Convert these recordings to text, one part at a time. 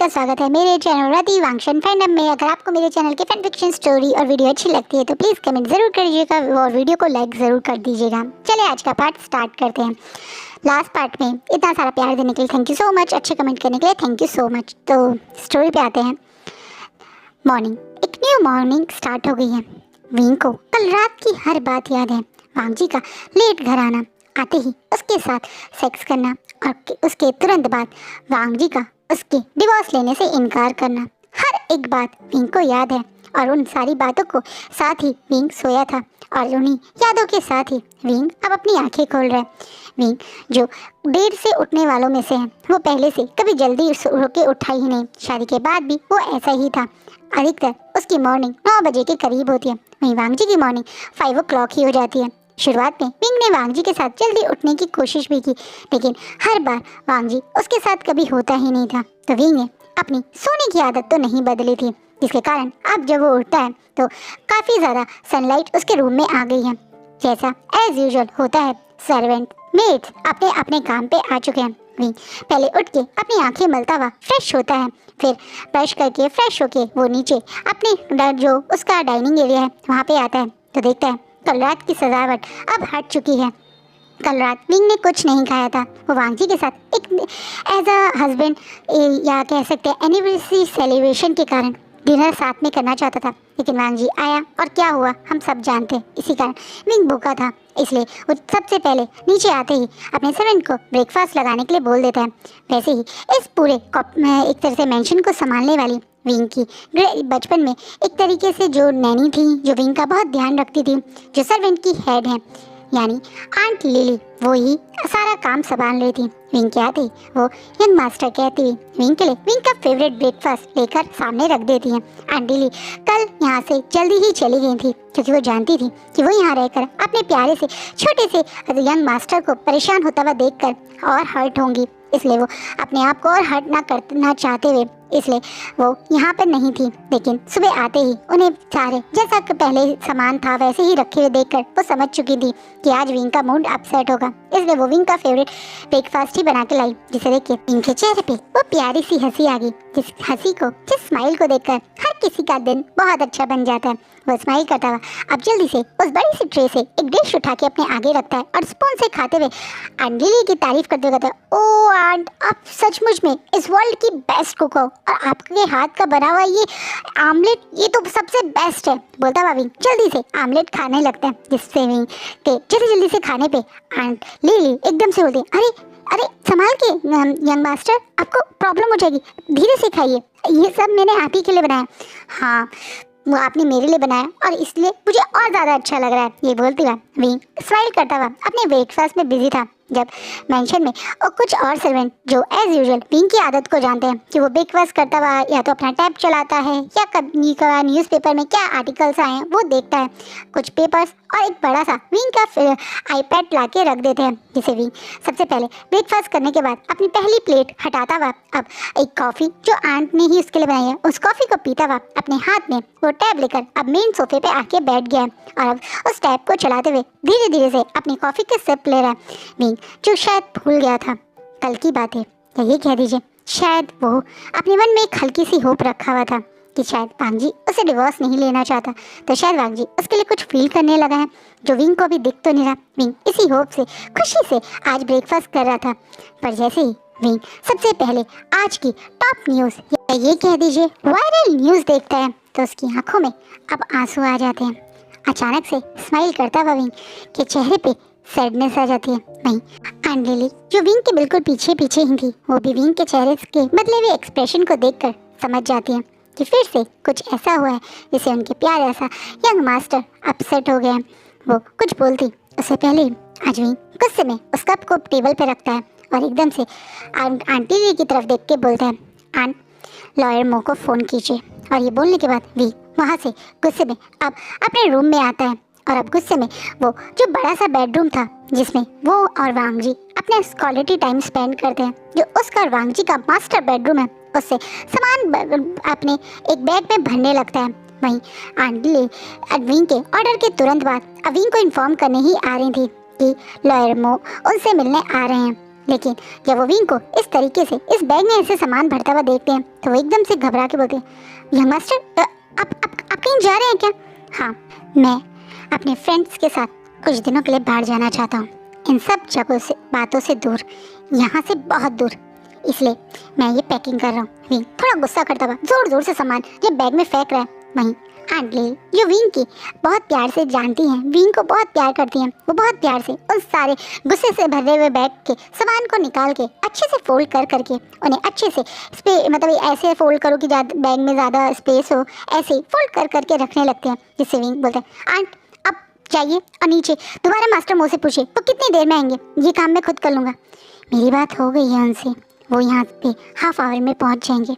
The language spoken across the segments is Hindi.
का स्वागत है मेरे चैनल रति वांगशन फैंडम में। अगर आपको मेरे चैनल के फैन फिक्शन स्टोरी और वीडियो अच्छी लगती है तो प्लीज़ कमेंट ज़रूर करिएगा और वीडियो को लाइक ज़रूर कर दीजिएगा। चलिए आज का पार्ट स्टार्ट करते हैं। लास्ट पार्ट में इतना सारा प्यार देने के लिए थैंक यू सो मच, अच्छे कमेंट करने के लिए थैंक यू सो मच। तो स्टोरी पे आते हैं। मॉर्निंग, एक न्यू मॉर्निंग स्टार्ट हो गई है। विंग को कल रात की हर बात याद है। वांग जी का लेट घर आना, आते ही उसके साथ सेक्स करना और उसके तुरंत बाद वांग जी का उसके डिवोर्स लेने से इनकार करना, हर एक बात विंग को याद है। और उन सारी बातों को साथ ही विंग सोया था और उन्हीं यादों के साथ ही विंग अब अपनी आंखें खोल रहा है। विंग जो देर से उठने वालों में से है, वो पहले से कभी जल्दी सो के उठा ही नहीं। शादी के बाद भी वो ऐसा ही था। अधिकतर उसकी मॉर्निंग 9 बजे के करीब होती है, वहीं वांग जी की मॉर्निंग 5 o'clock ही हो जाती है। शुरुआत में विंग ने वांग जी के साथ जल्दी उठने की कोशिश भी की, लेकिन हर बार वांग जी उसके साथ कभी होता ही नहीं था। तो विंग ने अपनी सोने की आदत तो नहीं बदली थी, जिसके कारण अब जब वो उठता है तो काफ़ी ज़्यादा सनलाइट उसके रूम में आ गई है। जैसा एज यूजुअल होता है, सर्वेंट मेड्स अपने अपने काम पे आ चुके हैं। विंग पहले उठ के अपनी आंखें मलता हुआ फ्रेश होता है, फिर ब्रश करके फ्रेश होके वो नीचे अपने जो उसका डाइनिंग एरिया है वहाँ पे आता है तो देखता है कल रात की सजावट अब हट चुकी है। कल रात विंग ने कुछ नहीं खाया था। वो वांग जी के साथ एक एज अ हस्बैंड या कह सकते हैं एनिवर्सरी सेलिब्रेशन के कारण डिनर साथ में करना चाहता था, लेकिन वांग जी आया और क्या हुआ हम सब जानते हैं। इसी कारण विंग भूखा था, इसलिए वो सबसे पहले नीचे आते ही अपने सर्वेंट को ब्रेकफास्ट लगाने के लिए बोल देता है। वैसे ही इस पूरे एक तरह से मेंशन को संभालने वाली विंग की बचपन में एक तरीके से जो नैनी थी, जो विंग का बहुत ध्यान रखती थी, जो सर्वेंट की हेड है यानी आंट लिली, वो ही सारा काम संभाल रही थी। विंग के आते ही वो यंग मास्टर कहती हुई विंग के लिए विंग का फेवरेट ब्रेकफास्ट लेकर सामने रख देती हैं। आंट लिली कल यहाँ से जल्दी ही चली गई थी क्योंकि वो जानती थी कि वो यहाँ रहकर अपने प्यारे से छोटे से यंग मास्टर को परेशान होता हुआ देखकर और हर्ट होंगी, इसलिए वो अपने आप को और हर्ट ना करना चाहते हुए इसलिए वो यहाँ पर नहीं थी। लेकिन सुबह आते ही उन्हें सारे जैसा कि पहले सामान था वैसे ही रखे हुए देखकर वो समझ चुकी थी कि आज विंग का मूड अपसेट होगा, इसलिए वो विंग का फेवरेट ब्रेकफास्ट ही बना के लाई, जिसे देख के विंग के चेहरे पे वो प्यारी सी हंसी आ गई। जिस हंसी को, जिस स्माइल को देखकर हर किसी का दिन बहुत अच्छा बन जाता है। वो स्माइल करता हुआ अब जल्दी से उस बड़ी सी ट्रे से एक डिश उठा के अपने आगे रखता है और स्पून से खाते हुए आंट लिली की तारीफ करते हुए कहता है, ओ आंट आप सचमुच में इस वर्ल्ड की बेस्ट कुक हो और आपके हाथ का बना हुआ ये आमलेट ये तो सबसे बेस्ट है। बोलता हुआ विंग जल्दी से आमलेट खाने लगता है, जिससे विंग के जल्दी से खाने पे आंट लिली एकदम से बोलती है, अरे अरे संभाल के यंग मास्टर, आपको प्रॉब्लम हो जाएगी, धीरे से खाइए, ये सब मैंने आप ही के लिए बनाया। हाँ वो आपने मेरे लिए बनाया और इसलिए मुझे और ज़्यादा अच्छा लग रहा है। ये बोलती हुआ विंग स्माइल करता हुआ अपने ब्रेकफास्ट में बिजी था जब मेंशन में और कुछ और सर्वेंट जो एज यूजुअल विंग की आदत को जानते हैं कि वो ब्रेकफास्ट करता हुआ या तो अपना टैब चलाता है या कभी न्यूज़पेपर में क्या आर्टिकल्स आए हैं वो देखता है। कुछ पेपर्स और एक बड़ा सा विंग का आईपैड ला के रख देते हैं, जिसे विंग सबसे पहले ब्रेकफास्ट करने के बाद अपनी पहली प्लेट हटाता हुआ अब एक कॉफ़ी जो आंट ने ही उसके लिए बनाई है उस कॉफ़ी को पीता हुआ अपने हाथ में वो टैब लेकर अब मेन सोफे पे आके बैठ गया है और अब उस टैब को चलाते हुए धीरे धीरे से अपनी कॉफ़ी के सिप ले रहा है। विंग जो शायद भूल गया था कल की बातें, या ये कह दीजिए शायद वो अपने मन में एक हल्की सी होप रखा हुआ था कि शायद वांग जी उसे डिवोर्स नहीं लेना चाहता, तो शायद वांग जी उसके लिए कुछ फील करने लगा है जो विंग को भी दिख तो नहीं रहा। विंग इसी होप से खुशी से आज ब्रेकफास्ट कर रहा था, पर जैसे ही विंग सबसे पहले आज की टॉप न्यूज़ या ये कह दीजिए वायरल न्यूज़ देखता है तो उसकी आंखों में अब आंसू आ जाते हैं। अचानक से स्माइल करता हुआ विंग के चेहरे पे सैडनेस आ जाती है। वहीं आंट लिली जो विंग के बिल्कुल पीछे पीछे ही थी, वो भी विंग के चेहरे के बदले हुए एक्सप्रेशन को देखकर समझ जाती है कि फिर से कुछ ऐसा हुआ है जिससे उनके प्यारे ऐसा यंग मास्टर अपसेट हो गया। वो कुछ बोलती उससे पहले ही आज विंग गुस्से में उस कप को टेबल पर रखता है और एकदम से आंटी जी की तरफ देख के बोलता है, आंट लॉयर मो को फ़ोन कीजिए। और ये बोलने के बाद विंग वहाँ से गुस्से में अब अपने रूम में आता है और अब गुस्से में वो जो बड़ा सा बेडरूम था जिसमें वो और वांग जी अपने क्वालिटी टाइम स्पेंड करते हैं, जो उसका और वांग जी का मास्टर बेडरूम है, उससे सामान अपने एक बैग में भरने लगता है। वहीं आंटी विंग के ऑर्डर के तुरंत बाद विंग को इन्फॉर्म करने ही आ रही थी कि लॉयर मो उनसे मिलने आ रहे हैं। लेकिन जब वो विंग को इस तरीके से इस बैग में ऐसे सामान भरता हुआ देखते हैं तो वो एकदम से घबरा के बोलते हैं, यंग मास्टर आप कहीं जा रहे हैं क्या? हाँ, मैं अपने फ्रेंड्स के साथ कुछ दिनों के लिए बाहर जाना चाहता हूँ, इन सब जगहों से, बातों से दूर, यहाँ से बहुत दूर, इसलिए मैं ये पैकिंग कर रहा हूँ। विंग थोड़ा गुस्सा करता हुआ जोर जोर से सामान जब बैग में फेंक रहा है। वहीं आंट लिली जो विंग की बहुत प्यार से जानती हैं, विंग को बहुत प्यार करती हैं, वो बहुत प्यार से उन सारे गुस्से से भरे हुए बैग के सामान को निकाल के अच्छे से फोल्ड कर करके उन्हें अच्छे से मतलब ऐसे फोल्ड करो कि बैग में ज़्यादा स्पेस हो, ऐसे फोल्ड कर करके रखने लगते हैं। जिससे विंग बोलते हैं, आंट अब जाइए और नीचे दोबारा मास्टर मुझसे पूछे वो कितनी देर में आएंगे, ये काम मैं खुद कर लूँगा। मेरी बात हो गई है उनसे, वो यहाँ पे हाफ आवर में पहुँच जाएंगे।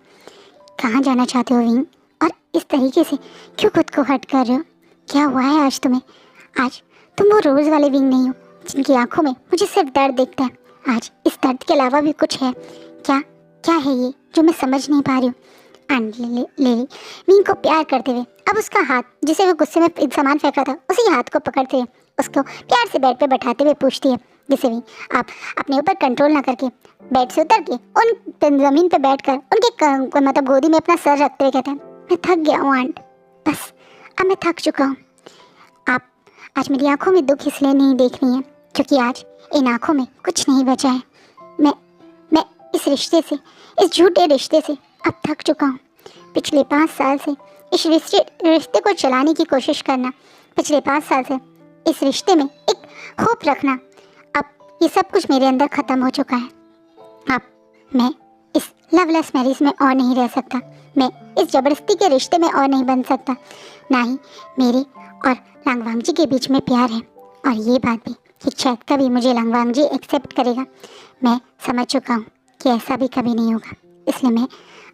कहाँ जाना चाहते हो विंग, और इस तरीके से क्यों खुद को हर्ट कर रहे हो? क्या हुआ है आज तुम्हें? आज तुम वो रोज़ वाले विंग नहीं हो जिनकी आंखों में मुझे सिर्फ दर्द दिखता है। आज इस दर्द के अलावा भी कुछ है। क्या क्या है ये जो मैं समझ नहीं पा रही हूँ? आंट लिली विंग को प्यार करते हुए अब उसका हाथ, जिसे वो गुस्से में सामान फेंक रहा था, उसी हाथ को पकड़ते हुए उसको प्यार से बेड पे बैठाते हुए पूछती है, जिसे विंग आप अपने ऊपर कंट्रोल ना करके बेड से उतर के उन ज़मीन पे बैठकर उनके मतलब गोदी में अपना सर रखते हुए कहते हैं, मैं थक गया हूँ आंट, बस अब मैं थक चुका हूँ। आप आज मेरी आंखों में दुख इसलिए नहीं देख रही हैं क्योंकि आज इन आंखों में कुछ नहीं बचा है। मैं इस रिश्ते से, इस झूठे रिश्ते से अब थक चुका हूँ। पिछले 5 साल से इस रिश्ते को चलाने की कोशिश करना, पिछले 5 साल से इस रिश्ते में एक होप रखना, अब ये सब कुछ मेरे अंदर ख़त्म हो चुका है। अब मैं इस लवलेस मैरिज में और नहीं रह सकता, मैं इस ज़बरदस्ती के रिश्ते में और नहीं बन सकता। ना ही मेरे और लांगवांग जी के बीच में प्यार है, और ये बात भी कि शायद कभी मुझे लांगवांग जी एक्सेप्ट करेगा। मैं समझ चुका हूँ कि ऐसा भी कभी नहीं होगा, इसलिए मैं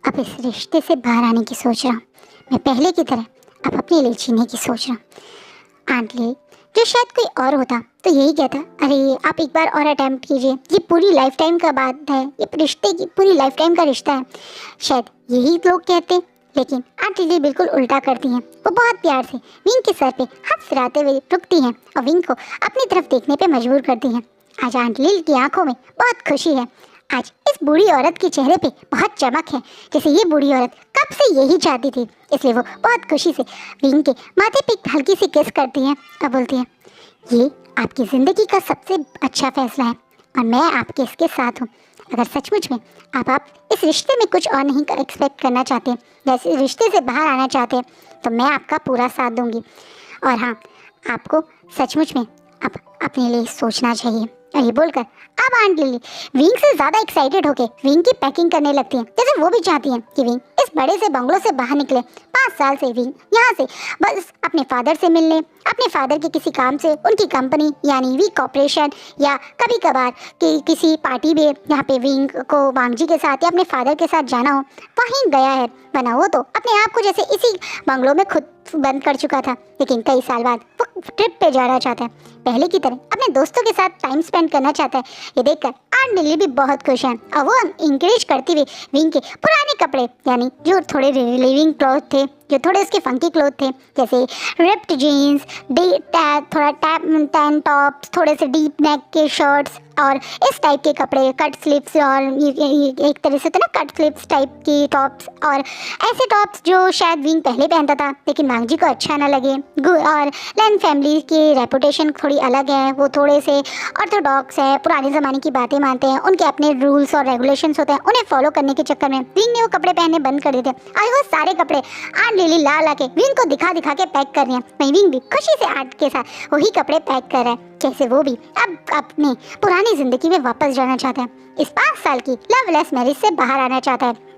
अब इस रिश्ते से बाहर आने की सोच रहा हूँ। मैं पहले की तरह अब अपने लिए जीने की सोच रहा हूँ। आंट लिली जो शायद कोई और होता तो यही कहता, अरे आप एक बार और अटैम्प्ट कीजिए, ये पूरी लाइफ टाइम का बात है, ये रिश्ते की पूरी लाइफ टाइम का रिश्ता है, शायद यही लोग कहते। लेकिन आंट लिली बिल्कुल उल्टा करती हैं। वो बहुत प्यार से विंग के सर पे हाथ फिराते हुए रुकती हैं और विंग को अपनी तरफ देखने पे मजबूर करती हैं। आज आंट लिली की आंखों में बहुत खुशी है। आज इस बूढ़ी औरत के चेहरे पे बहुत चमक है, जैसे ये बूढ़ी औरत कब से यही चाहती थी। इसलिए वो बहुत खुशी से विंग के माथे पे हल्की सी किस करती हैं और बोलती हैं, ये आपकी ज़िंदगी का सबसे अच्छा फैसला है और मैं आपके इसके साथ हूँ। अगर सचमुच में आप इस रिश्ते में कुछ और नहीं एक्सपेक्ट करना चाहते, जैसे रिश्ते से बाहर आना चाहते हैं, तो मैं आपका पूरा साथ दूंगी। और हाँ, आपको सचमुच में अब अपने लिए सोचना चाहिए। और ये बोलकर अब आंट लिली विंग से ज़्यादा एक्साइटेड होके विंग की पैकिंग करने लगती हैं, जैसे वो भी चाहती हैं कि विंग इस बड़े से बंगलों से बाहर निकले। 5 साल से विंग यहाँ से बस अपने फादर से मिलने, अपने फादर के किसी काम से उनकी कंपनी यानी वी कॉर्पोरेशन या कभी कभार किसी पार्टी में यहाँ पे विंग को वांग जी के साथ या अपने फादर के साथ जाना हो, वहीं गया है। बना वो तो अपने आप को जैसे इसी बंगलों में खुद बंद कर चुका था, लेकिन कई साल बाद वो ट्रिप पे जाना चाहता है, पहले की तरह अपने दोस्तों के साथ टाइम स्पेंड करना चाहता है। ये देखकर आंट लिली भी बहुत खुश है और वो इंकरेज करती हुई विंग के पुराने कपड़े यानी जो थोड़े रिलीविंग क्लॉथ थे, जो थोड़े उसके फंकी क्लॉथ थे, जैसे रिप्ड जीन्स, थोड़ा टैन टॉप्स, थोड़े से डीप नेक के शर्ट्स और इस टाइप के कपड़े, कट स्लीव्स और एक तरह से तो ना कट स्लीव्स टाइप की टॉप्स, और ऐसे टॉप्स जो शायद विंग पहले पहनता था लेकिन वांग जी को अच्छा ना लगे। और लैन फैमिली की रेपुटेशन थोड़ी अलग है, वो थोड़े से ऑर्थोडॉक्स है, पुराने ज़माने की बातें मानते हैं, उनके अपने रूल्स और रेगुलेशंस होते हैं, उन्हें फॉलो करने के चक्कर में विंग ने वो कपड़े पहनने बंद कर दिए थे। और वो सारे कपड़े आंट लिली ला के विंग को दिखा के पैक कर रही हैं। वहीं विंग भी खुशी से आंट के साथ वही कपड़े पैक कर रहा है, जैसे वो भी अब अपनी पुरानी ज़िंदगी में वापस जाना चाहता है, इस 5 साल की लवलेस मैरिज से बाहर आना चाहता है।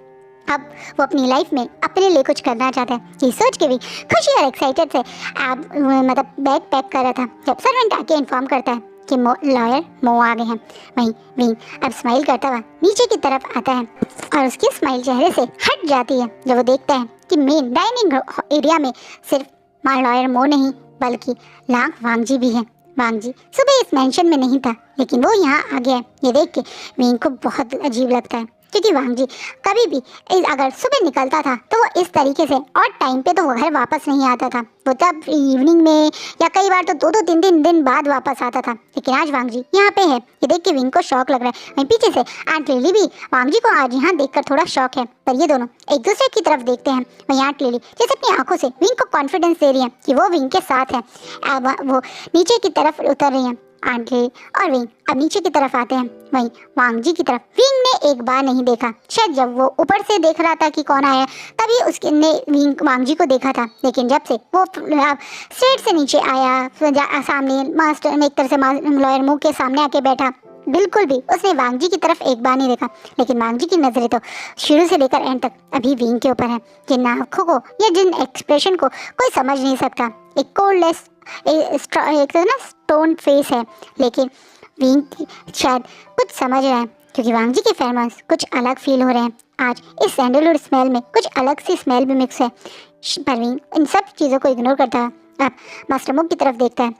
अब वो अपनी लाइफ में अपने लिए कुछ करना चाहता है। ये सोच के भी खुशी और एक्साइटेड से मतलब बैग पैक कर रहा था जब सर्वेंट आके इन्फॉर्म करता है कि लॉयर मो आ गए हैं। वहीं विंग अब स्माइल करता हुआ नीचे की तरफ आता है और उसकी स्माइल चेहरे से हट जाती है जब वो देखता है कि मेन डाइनिंग एरिया में सिर्फ लॉयर मो नहीं बल्कि वांग जी भी हैं। वांग जी सुबह इस मेंशन में नहीं था लेकिन वो यहाँ आ गया है। ये देख के विंग को बहुत अजीब लगता है। क्योंकि वांग जी कभी भी अगर सुबह निकलता था तो वो इस तरीके से और टाइम पे तो वो घर वापस नहीं आता था। वो तब इवनिंग में या कई बार तो 2-2 3-3 दिन बाद वापस आता था। लेकिन आज वांग जी यहाँ पे है। ये देख के विंग को शौक लग रहा है। वहीं पीछे से आंट लिली भी वांग जी को आज यहाँ देखकर थोड़ा शौक है। पर ये दोनों एक दूसरे की तरफ देखते हैं। वहीं आंट लिली जैसे अपनी आंखों से विंग को कॉन्फिडेंस दे रही है कि वो विंग के साथ है। वो नीचे की तरफ उतर रही है। आंट लिली और विंग अब नीचे की तरफ आते हैं। वहीं वांग जी की तरफ विंग ने एक बार नहीं देखा। शायद जब वो ऊपर से देख रहा था कि कौन आया तभी उसके ने विंग वांग जी को देखा था। लेकिन जब से वो स्ट्रेट से नीचे आया सामने मास्टर में एक तरह से लॉयर मुंह के सामने आके बैठा, बिल्कुल भी उसने वांग जी की तरफ एक बार नहीं देखा। लेकिन वांग जी की नजरें तो शुरू से लेकर एंड तक अभी विंग के ऊपर है। जिन आंखों को या जिन एक्सप्रेशन को कोई समझ नहीं सकता। एक कोल्डलेस एक तो ना स्टोन फेस है। लेकिन विंग शायद कुछ समझ रहा है क्योंकि वांग जी के फेरोमोन्स कुछ अलग फील हो रहे हैं। आज इस सैंडलवुड स्मेल में कुछ अलग सी स्मेल भी मिक्स है। पर विंग इन सब चीज़ों को इग्नोर करता है। अब मास्टर मुख की तरफ देखता है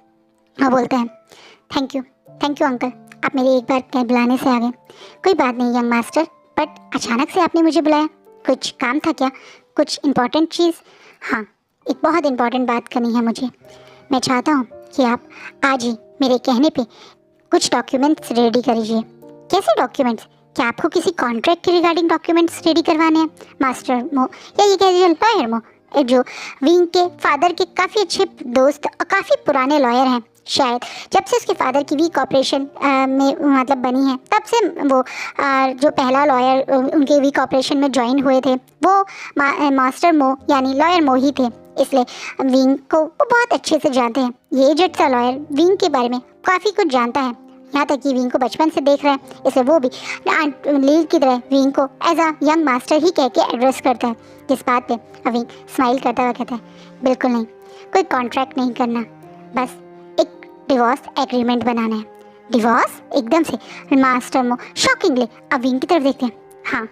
और बोलता है थैंक यू अंकल, आप मेरे एक बार बुलाने से आ गए। कोई बात नहीं यंग मास्टर, बट अचानक से आपने मुझे बुलाया, कुछ काम था क्या? कुछ इम्पोर्टेंट चीज़? हाँ, एक बहुत इम्पोर्टेंट बात करनी है मुझे। मैं चाहता हूँ कि आप आज ही मेरे कहने पे कुछ डॉक्यूमेंट्स रेडी करिए। कैसे डॉक्यूमेंट्स? क्या आपको किसी कॉन्ट्रैक्ट के रिगार्डिंग डॉक्यूमेंट्स रेडी करवाने हैं मास्टर मो, या ये कह दीजिए लॉयर मो, जो विंग के फादर के काफ़ी अच्छे दोस्त और काफ़ी पुराने लॉयर हैं। शायद जब से उसके फादर की वीक ऑपरेशन में मतलब बनी है तब से वो जो पहला लॉयर उनके वीक ऑपरेशन में ज्वाइन हुए थे वो मास्टर मो यानी लॉयर मो ही थे। इसलिए विंग को वो बहुत अच्छे से जानते हैं। ये एजेड सा लॉयर विंग के बारे में काफ़ी कुछ जानता है। यहाँ तक कि विंग को बचपन से देख रहा है। इसलिए वो भी आंट लील की तरह विंग को एज अ यंग मास्टर ही कह के एड्रेस करता है। जिस बात पे विंग स्माइल करता हुआ कहता है बिल्कुल नहीं, कोई कॉन्ट्रैक्ट नहीं करना, बस एक डिवोर्स एग्रीमेंट बनाना है। डिवोर्स? एकदम से मास्टर मो शॉकिंगली अब विंग की तरफ देखते हैं। हाँ,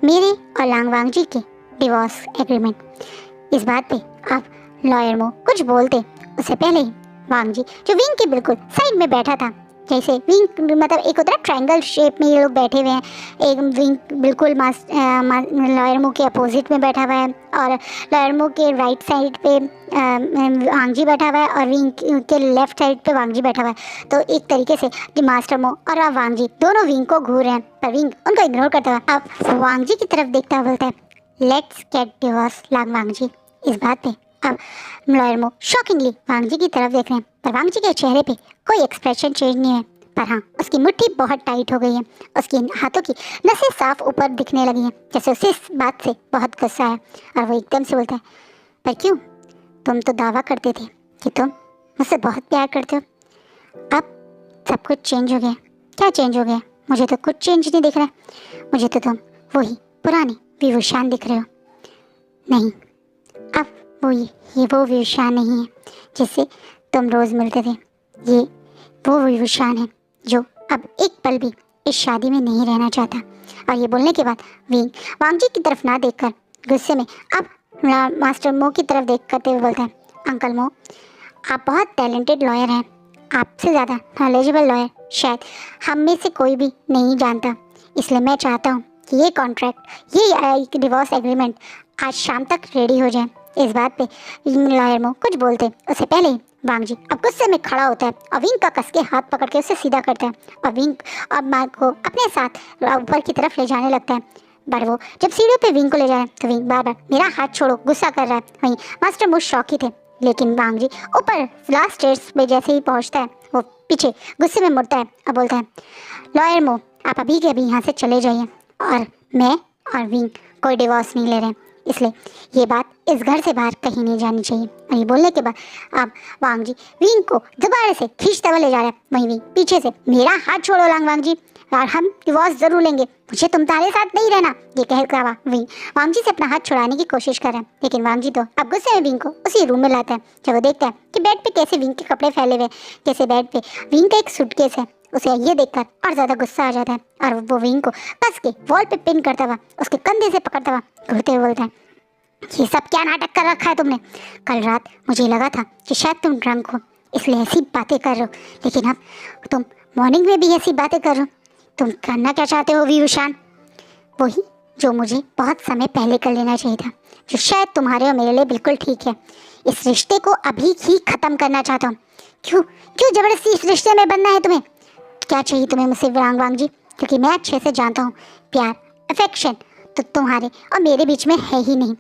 मेरे और लांग वांग जी के डिवोर्स एग्रीमेंट। इस बात पे आप लॉयर मो कुछ बोलते उससे पहले ही वांग जी जो विंग के बिल्कुल साइड में बैठा था, जैसे विंग मतलब एक होता है ट्रायंगल शेप में ये लोग बैठे हुए हैं। एक विंग बिल्कुल लॉयर मो के अपोजिट में बैठा हुआ है और लॉयर मो के राइट साइड पे वांग जी बैठा हुआ है और विंग के लेफ्ट साइड पे वांग जी बैठा हुआ है। तो एक तरीके से मास्टर मो और वांग जी दोनों विंग को घूर रहे हैं, पर विंग उनको इग्नोर करता हुआ अब वांग जी की तरफ देखता हुआ बोलता है लेट्स गेट डिवोर्स लांग वांग जी। इस बात पे अब लॉयर मो शॉकिंगली वांग जी की तरफ देख रहे हैं, पर वांग जी के चेहरे पे कोई एक्सप्रेशन चेंज नहीं है। पर हाँ, उसकी मुट्ठी बहुत टाइट हो गई है। उसकी हाथों की नसें साफ ऊपर दिखने लगी हैं, जैसे उसे इस बात से बहुत गुस्सा है। और वो एकदम से बोलता है पर क्यों? तुम तो दावा करते थे कि तुम मुझसे बहुत प्यार करते हो, अब सब कुछ चेंज हो गया। क्या चेंज हो गया? मुझे तो कुछ चेंज नहीं दिख रहा। मुझे तो तुम वही पुराने विभूषण दिख रहे हो। नहीं, अब वो विभूषण नहीं है जिससे तुम रोज़ मिलते थे। ये वो विभूषण है जो अब एक पल भी इस शादी में नहीं रहना चाहता। और ये बोलने के बाद वांग जी की तरफ ना देखकर गुस्से में अब मास्टर मो की तरफ देख करते हुए बोलता है अंकल मो, आप बहुत टैलेंटेड लॉयर हैं। आपसे ज़्यादा नॉलेजेबल लॉयर शायद हम में से कोई भी नहीं जानता। इसलिए मैं चाहता हूँ कि ये कॉन्ट्रैक्ट, ये डिवोर्स एग्रीमेंट आज शाम तक रेडी हो जाए। इस बात पे लॉयर मो कुछ बोलते उससे पहले ही वांग जी अब गुस्से में खड़ा होता है और विंग का कस के हाथ पकड़ के उसे सीधा करता है और विंग और मार्क को अपने साथ ऊपर की तरफ ले जाने लगता है। पर वो जब सीढ़ियों पे विंग को ले जा रहा है तो विंग बार बार मेरा हाथ छोड़ो गुस्सा कर रहा है। वहीं मास्टर मुझ शौकी थे, लेकिन वांग जी ऊपर लास्ट स्टेज पे जैसे ही पहुँचता है वो पीछे गुस्से में मुड़ता है और बोलता है लॉयर मो, आप अभी के अभी यहाँ से चले जाइए और मैं और विंग कोई डिवोर्स नहीं ले रहे हैं। इसलिए ये बात इस घर से बाहर कहीं नहीं जानी चाहिए। और ये बोलने के बाद अब वांग जी विंग को दोबारा से खींचते हुए ले जा रहा है। वहीं विंग पीछे से मेरा हाथ छोड़ो वांग जी, और हम डिवोर्स जरूर लेंगे, मुझे तुम्हारे साथ नहीं रहना। ये कहकर विंग वांग जी से अपना हाथ छुड़ाने की कोशिश कर रहा है। लेकिन वांग जी तो अब गुस्से में विंग को उसी रूम में लाता है। जब वो देखता है कि बेड पे कैसे विंग के कपड़े फैले हुए, कैसे बेड पे विंग का एक सूटकेस है, उसे ये देखकर और ज़्यादा गुस्सा आ जाता है और वो विंग को कस के वॉल पे पिन करता हुआ उसके कंधे से पकड़ता हुआ घूरते हुए बोलता है ये सब क्या नाटक कर रखा है तुमने? कल रात मुझे लगा था कि शायद तुम ड्रंक हो इसलिए ऐसी बातें कर रहे हो, लेकिन अब तुम मॉर्निंग में भी ऐसी बातें कर रहे हो। तुम करना क्या चाहते हो विभूषण? वही जो मुझे बहुत समय पहले कर लेना चाहिए था, जो शायद तुम्हारे और मेरे लिए बिल्कुल ठीक है। इस रिश्ते को अभी ही खत्म करना चाहता हूँ। क्यों क्यों जबरदस्ती इस रिश्ते में बनना है तुम्हें? क्या चाहिए तुम्हें मुझसे वांग वांग जी? क्योंकि मैं अच्छे से जानता हूँ प्यार अफेक्शन तो तुम्हारे और मेरे बीच में है ही नहीं।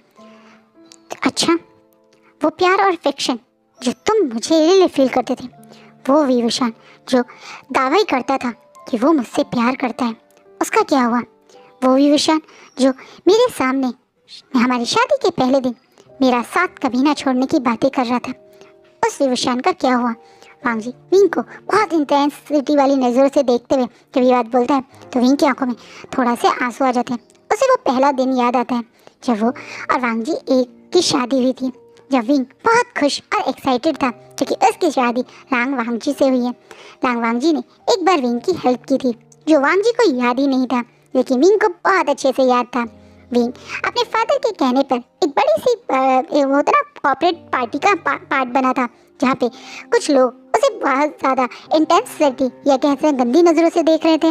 अच्छा, वो प्यार और अफेक्शन जो तुम मुझे लिए फील करते थे, वो विभूषण जो दावा ही करता था कि वो मुझसे प्यार करता है, उसका क्या हुआ? वो विभूषण जो मेरे सामने हमारी शादी के पहले दिन मेरा साथ कभी ना छोड़ने की बातें कर रहा था, उस विभूषण का क्या हुआ? वांग जी विंग को बहुत इंटेंसिटी वाली नज़रों से देखते हुए जब ये बात बोलता है तो विंग की आंखों में थोड़ा से आंसू आ जाते हैं। उसे वो पहला दिन याद आता है जब वो और वांग जी एक की शादी हुई थी, जब विंग बहुत खुश और एक्साइटेड था क्योंकि उसकी शादी लांग वांग जी से हुई है। लांग वांग जी ने एक बार विंग की हेल्प की थी जो वांग जी को याद ही नहीं था, लेकिन विंग को बहुत अच्छे से याद था। विंग अपने फादर के कहने पर एक बड़ी सी वो था ना कॉर्पोरेट पार्टी का पार्ट बना था, जहाँ पे कुछ लोग उसे बहुत ज़्यादा इंटेंसिटी या कहते हैं गंदी नज़रों से देख रहे थे।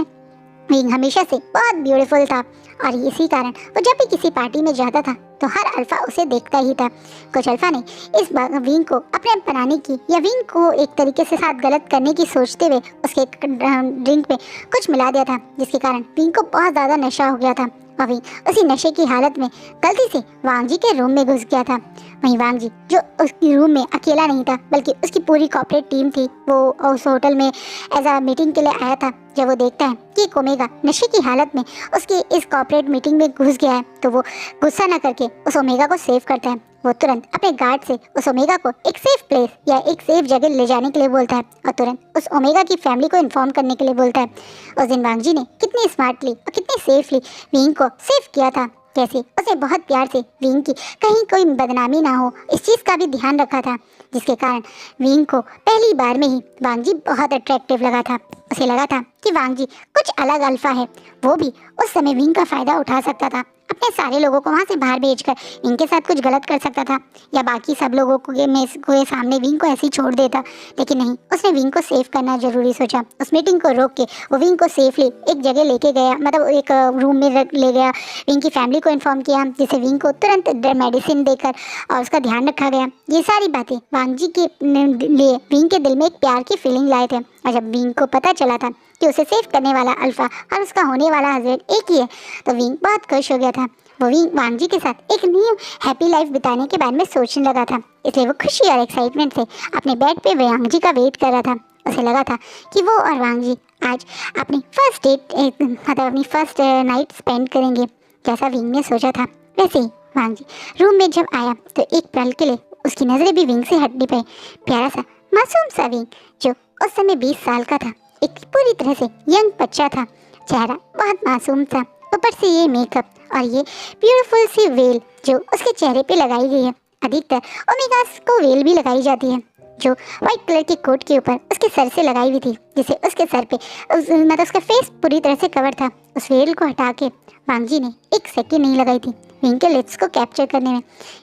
विंग हमेशा से बहुत ब्यूटीफुल था और इसी कारण वो जब भी किसी पार्टी में जाता था तो हर अल्फा उसे देखता ही था। कुछ अल्फा ने इस बार विंग को अपने बनाने की या विंग को एक तरीके से साथ गलत करने की सोचते हुए उसके ड्रिंक में कुछ मिला दिया था, जिसके कारण विंग को बहुत ज़्यादा नशा हो गया था और विंग उसी नशे की हालत में गलती से वांग जी के रूम में घुस गया था। वहीं वांग जी जो उसकी रूम में अकेला नहीं था बल्कि उसकी पूरी कॉर्पोरेट टीम थी, वो उस होटल में एज अ मीटिंग के लिए आया था। जब वो देखता है कि एक ओमेगा नशे की हालत में उसकी इस कॉर्पोरेट मीटिंग में घुस गया है तो वो गुस्सा न करके उस ओमेगा को सेव करता है। वो तुरंत अपने गार्ड से उस ओमेगा को एक सेफ प्लेस या एक सेफ जगह ले जाने के लिए बोलता है और तुरंत उस ओमेगा की फैमिली को इन्फॉर्म करने के लिए बोलता है। उस दिन वांग जी ने कितनी स्मार्टली और कितनी सेफली विंग को सेव किया था, कैसे उसे बहुत प्यार से विंग की कहीं कोई बदनामी ना हो इस चीज़ का भी ध्यान रखा था, जिसके कारण विंग को पहली बार में ही वांग जी बहुत अट्रैक्टिव लगा था। उसे लगा था कि वांग जी कुछ अलग अल्फा है, वो भी उस समय विंग का फ़ायदा उठा सकता था, अपने सारे लोगों को वहाँ से बाहर भेजकर विंग के साथ कुछ गलत कर सकता था या बाकी सब लोगों के सामने विंग को ऐसे ही छोड़ देता। लेकिन नहीं, उसने विंग को सेव करना जरूरी सोचा। उस मीटिंग को रोक के वो विंग को सेफली एक जगह लेके गया, मतलब एक रूम में ले गया, विंग की फैमिली को इन्फॉर्म किया, जिसे विंग को तुरंत मेडिसिन देकर और उसका ध्यान रखा गया। ये सारी बातें वांग जी के लिए विंग के दिल में एक प्यार की फीलिंग लाए थे और जब विंग को पता चला था कि उसे सेव करने वाला अल्फा और उसका होने वाला हस्बैंड एक ही है तो विंग बहुत खुश हो गया था। वो विंग वांग जी के साथ एक न्यू हैप्पी लाइफ बिताने के बारे में सोचने लगा था, इसलिए वो खुशी और एक्साइटमेंट से अपने बेड पे वांग जी का वेट कर रहा था। उसे लगा था कि वो और वांग जी आज अपनी फर्स्ट डेट मतलब अपनी फर्स्ट नाइट स्पेंड करेंगे। जैसा विंग ने सोचा था वैसे ही वांग जी रूम में जब आया तो एक पल के लिए उसकी नज़रें भी विंग से हट नहीं पाई। प्यारा सा मासूम सा विंग जो उस समय 20 साल का था, एक पूरी तरह से यंग बच्चा था, चेहरा बहुत मासूम था, ऊपर से ये मेकअप और ये ब्यूटीफुल सी वेल जो उसके चेहरे पे लगाई गई है। अधिकतर ओमेगास को वेल भी लगाई जाती है जो वाइट कलर के कोट के ऊपर उसके सर से लगाई हुई थी, जिसे उसके सर पे मतलब उसका फेस पूरी तरह से कवर था। उस वेल को हटा के वांग जी ने एक सेकंड नहीं लगाई थी विंग के लिप्स को कैप्चर करने में।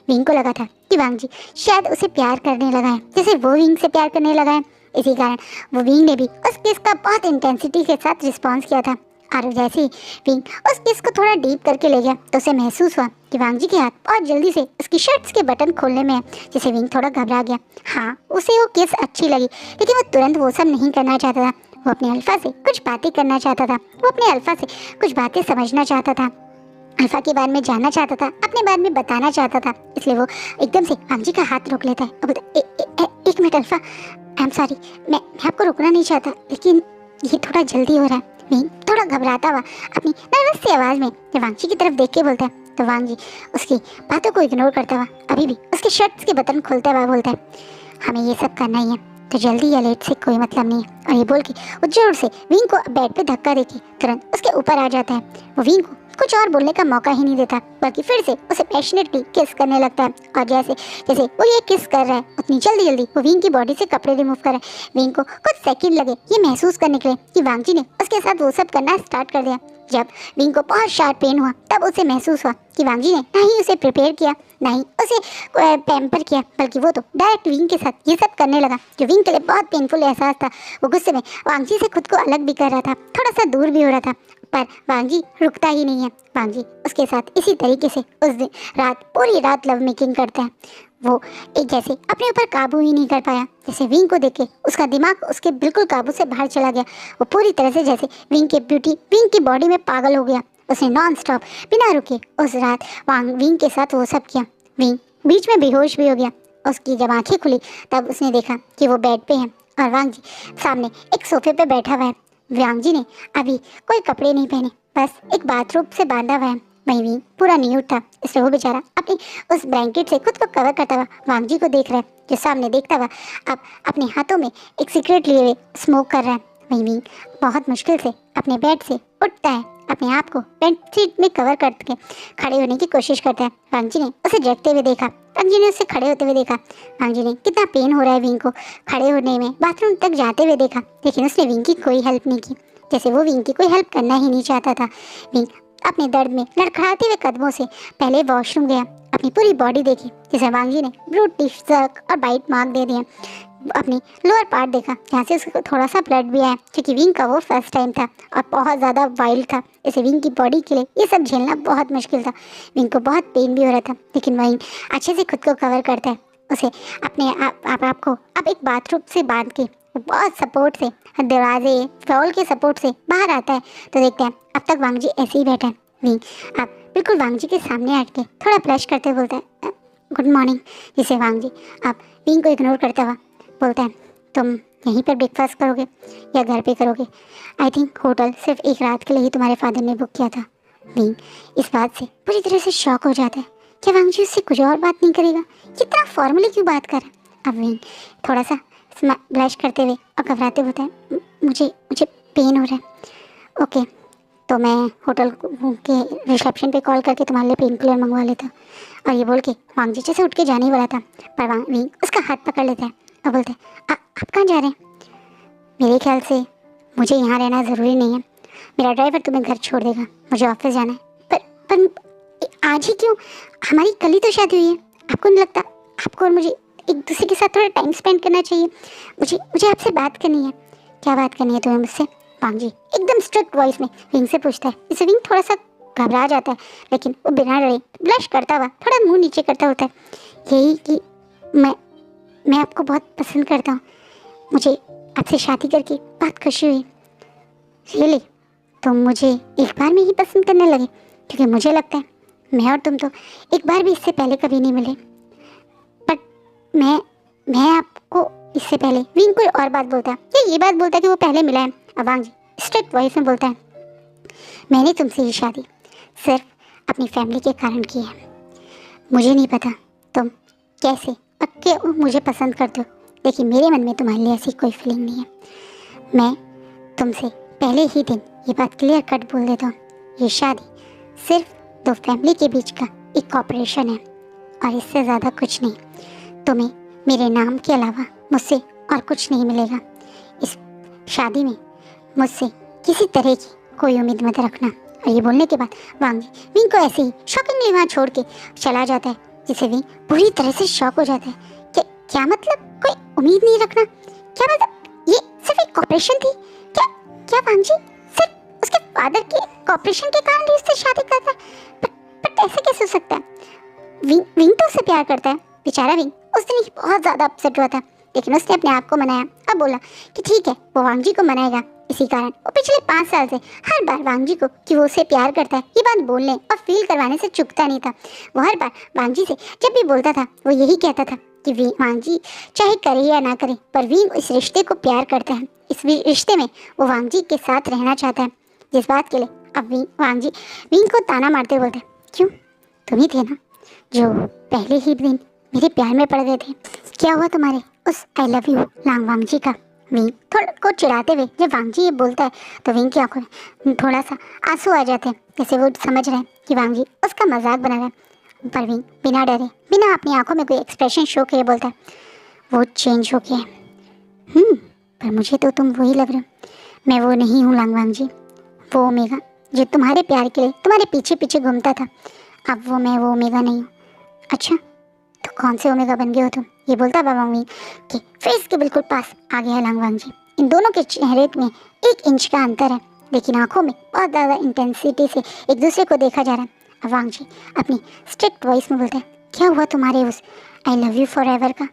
विंग को लगा था कि वांग जी शायद उसे प्यार करने लगा है जैसे वो विंग से प्यार करने लगा है। इसी कारण वो विंग ने भी उस किस का बहुत इंटेंसिटी के साथ रिस्पॉन्स किया था और जैसे ही विंग उस किस को थोड़ा डीप करके ले गया तो उसे महसूस हुआ कि वांग जी के हाथ बहुत जल्दी से उसकी शर्ट्स के बटन खोलने में है, जिसे विंग थोड़ा घबरा गया। हाँ, उसे वो किस अच्छी लगी लेकिन वो तुरंत वो सब नहीं करना चाहता था। वो अपने अल्फा से कुछ बातें करना चाहता था, वो अपने अल्फा से कुछ बातें समझना चाहता था, अल्फा के बारे में जानना चाहता था, अपने बारे में बताना चाहता था। इसलिए वो एकदम से वांग जी का हाथ रोक लेता है और बोलता एक minute alpha, I am sorry, मैं आपको रोकना नहीं चाहता लेकिन ये थोड़ा जल्दी हो रहा है। विंग थोड़ा घबराता हुआ अपनी नर्वस सी आवाज़ में जब वांग जी की तरफ देख के बोलता है तो वांग जी उसकी बातों को इग्नोर करता हुआ अभी भी उसके शर्ट्स के बटन खोलता हुआ बोलता है हमें ये सब करना ही है तो जल्दी या लेट से कोई मतलब नहीं है। और ये बोल के वो जोर से विंग को बेड पे धक्का देके तुरंत उसके ऊपर आ जाता है। वो विंग को कुछ और बोलने का मौका ही नहीं देता बल्कि फिर से उसे पैशनेटली किस करने लगता है और जैसे जैसे वो ये किस कर रहा है उतनी जल्दी जल्दी वो विंग की बॉडी से कपड़े रिमूव कर रहा है। विंग को कुछ सेकंड लगे ये महसूस करने के लिए कि वांग जी ने उसके साथ वो सब करना स्टार्ट कर दिया। जब विंग को बहुत शार्प पेन हुआ तब उसे महसूस हुआ कि वांग जी ने ना ही उसे प्रिपेयर किया ना ही उसे पैम्पर किया, बल्कि वो तो डायरेक्ट विंग के साथ ये सब करने लगा जो विंग के लिए बहुत पेनफुल एहसास था। वो गुस्से में वांग जी से खुद को अलग भी कर रहा था, थोड़ा सा दूर भी हो रहा था, पर वांग जी रुकता ही नहीं है। वांग जी उसके साथ इसी तरीके से उस दिन रात पूरी रात लव मेकिंग करता है। वो एक जैसे अपने ऊपर काबू ही नहीं कर पाया। जैसे विंग को देख के उसका दिमाग उसके बिल्कुल काबू से बाहर चला गया। वो पूरी तरह से जैसे विंग की ब्यूटी, विंग की बॉडी में पागल हो गया। उसने नॉन स्टॉप बिना रुके उस रात विंग के साथ वो सब किया। विंग बीच में बेहोश भी हो गया। उसकी जब आंखें खुली तब उसने देखा कि वो बेड पे है और वांग जी सामने एक सोफे पे बैठा हुआ है। वांग जी ने अभी कोई कपड़े नहीं पहने, बस एक बाथरूम से बांधा हुआ है। वहीं विंग पूरा न्यूड था, इसलिए वो बेचारा अपनी उस ब्लैंकेट से खुद को कवर करता हुआ वांग जी को देख रहा है, जो सामने देखता हुआ अब अपने हाथों में एक सिगरेट लिए हुए स्मोक कर रहा है। वहीं विंग बहुत मुश्किल से अपने बेड से उठता है, अपने आप को बेडशीट में कवर करके खड़े होने की कोशिश करता है। वांग जी ने उसे जगते हुए देखा, वांग जी ने उसे खड़े होते हुए देखा। वांग जी ने कितना पेन हो रहा है विंग को खड़े होने में, बाथरूम तक जाते हुए देखा, लेकिन उसने विंग की कोई हेल्प नहीं की, जैसे वो विंग की कोई हेल्प करना ही नहीं चाहता था। विंग अपने दर्द में लड़खड़ाते हुए कदमों से पहले वॉशरूम गया, अपनी पूरी बॉडी देखी, जैसे वांग जी ने ब्रूट सर्क और बाइट मार्क दे दिए। अपनी लोअर पार्ट देखा जहाँ से उसको थोड़ा सा ब्लड भी आया, क्योंकि विंग का वो फर्स्ट टाइम था और बहुत ज़्यादा वाइल्ड था। इसे विंग की बॉडी के लिए ये सब झेलना बहुत मुश्किल था। विंग को बहुत पेन भी हो रहा था, लेकिन विंग अच्छे से खुद को कवर करता है। उसे अपने आप को अब एक बाथरूम से बांध के बहुत सपोर्ट से दरवाजे वॉल के सपोर्ट से बाहर आता है, तो देखते हैं अब तक वांग जी ऐसे ही बैठा है। विंग अब बिल्कुल वांग जी के सामने हट के थोड़ा ब्लश करते बोलता है गुड मॉर्निंग, जिसे वांग जी अब विंग को इग्नोर करता हुआ बोलता है तुम यहीं पर ब्रेकफास्ट करोगे या घर पे करोगे? आई थिंक होटल सिर्फ एक रात के लिए ही तुम्हारे फादर ने बुक किया था। विंग इस बात से पूरी तरह से शॉक हो जाता है। क्या वांग जी उससे कुछ और बात नहीं करेगा? कितना फॉर्मली क्यों बात कर रहा है? अब विंग थोड़ा सा ब्लश करते हुए और घबराते होता है मुझे पेन हो रहा है। ओके, तो मैं होटल के रिसेप्शन पे कॉल करके तुम्हारे लिए पेन किलर मंगवा लेता। और ये बोल के वांग जी से उठ के जाने ही वाला था, पर विंग उसका हाथ पकड़ लेता है और बोलते हैं आप कहाँ जा रहे हैं? मेरे ख्याल से मुझे यहाँ रहना ज़रूरी नहीं है, मेरा ड्राइवर तुम्हें घर छोड़ देगा, मुझे ऑफिस जाना है। पर आज ही क्यों? हमारी कल ही तो शादी हुई है। आपको नहीं लगता आपको और मुझे एक दूसरे के साथ थोड़ा टाइम स्पेंड करना चाहिए? मुझे आपसे बात करनी है। क्या बात करनी है तुम्हें मुझसे? वांग जी एकदम स्ट्रिक्ट वॉइस में विंग से पूछता है। इससे विंग थोड़ा सा घबरा जाता है, लेकिन वो बिना डरे ब्लश करता हुआ थोड़ा मुंह नीचे करता होता है। यही कि मैं आपको बहुत पसंद करता हूँ, मुझे आपसे शादी करके बहुत खुशी हुई। रियली? तुम मुझे एक बार में ही पसंद करने लगे? क्योंकि मुझे लगता है मैं और तुम तो एक बार भी इससे पहले कभी नहीं मिले। बट मैं आपको इससे पहले विंग कोई और बात बोलता है, ये बात बोलता है कि वो पहले मिला है। अब वांग जी स्ट्रिक्ट वॉइस में बोलता है मैंने तुमसे ये शादी सिर्फ अपनी फैमिली के कारण की है। मुझे नहीं पता तुम कैसे क्यों मुझे पसंद करते हो, लेकिन मेरे मन में तुम्हारे लिए ऐसी कोई फीलिंग नहीं है। मैं तुमसे पहले ही दिन ये बात क्लियर कट बोल देता हूँ, ये शादी सिर्फ दो फैमिली के बीच का एक कॉपरेशन है और इससे ज़्यादा कुछ नहीं। तुम्हें मेरे नाम के अलावा मुझसे और कुछ नहीं मिलेगा। इस शादी में मुझसे किसी तरह की कोई उम्मीद मत रखना। और ये बोलने के बाद वांग जी विंग को ऐसे ही शॉकिंगली वहाँ छोड़ के चला जाता है, जिसे विंग पूरी तरह से शॉक हो जाता है। क्या मतलब कोई उम्मीद नहीं रखना? क्या मतलब ये सिर्फ एक कॉपरेशन थी? क्या वांग जी सिर्फ उसके फादर के कॉपरेशन के कारण ही उससे शादी करता है? बट ऐसे कैसे हो सकता है? विंग तो उससे प्यार करता है। बेचारा विंग उस दिन ही बहुत ज़्यादा अपसेट हुआ था, लेकिन उसने अपने आप को मनाया और बोला कि ठीक है वो वांग जी को मनाएगा। इसी कारण वो पिछले 5 साल से हर बार वांग जी को कि वो उसे प्यार करता है ये बात बोलने और फील करवाने से चूकता नहीं था। वो हर बार वांग जी से जब भी बोलता था वो यही कहता था कि वांग जी चाहे करे या ना करे, पर विंग इस रिश्ते को प्यार करता है। इस रिश्ते में वो वांग जी के साथ रहना चाहता है, जिस बात के लिए अब वांग जी विंग को ताना मारते बोलते क्यों? तुम ही थे ना जो पहले ही दिन मेरे प्यार में पड़ गए थे। क्या हुआ तुम्हारे उस आई लव यू वांग जी का? विंग थोड़ा को चिढ़ाते हुए जब वांग जी ये बोलता है तो विंग की आंखों में थोड़ा सा आंसू आ जाते हैं, जैसे वो समझ रहे हैं कि वांग जी उसका मजाक बना रहा है। पर विंग बिना डरे बिना अपनी आंखों में कोई एक्सप्रेशन शो किए बोलता है वो चेंज हो गया है। पर मुझे तो तुम वही लग रहे हो। मैं वो नहीं हूँ वांग जी, वो ओमेगा जो तुम्हारे प्यार के लिए तुम्हारे पीछे पीछे घूमता था, अब वो ओमेगा नहीं हूँ। अच्छा तो कौन से ओमेगा बन गए हो तुम? ये बोलता बाबा विंग कि फेस के बिल्कुल पास आ गया है वांग जी। इन दोनों के चेहरे में 1 इंच का अंतर है लेकिन आंखों में बहुत ज़्यादा इंटेंसिटी से एक दूसरे को देखा जा रहा है। अवांग जी अपनी स्ट्रिक्ट वॉइस में बोलते हैं, क्या हुआ तुम्हारे उस I love you for ever का?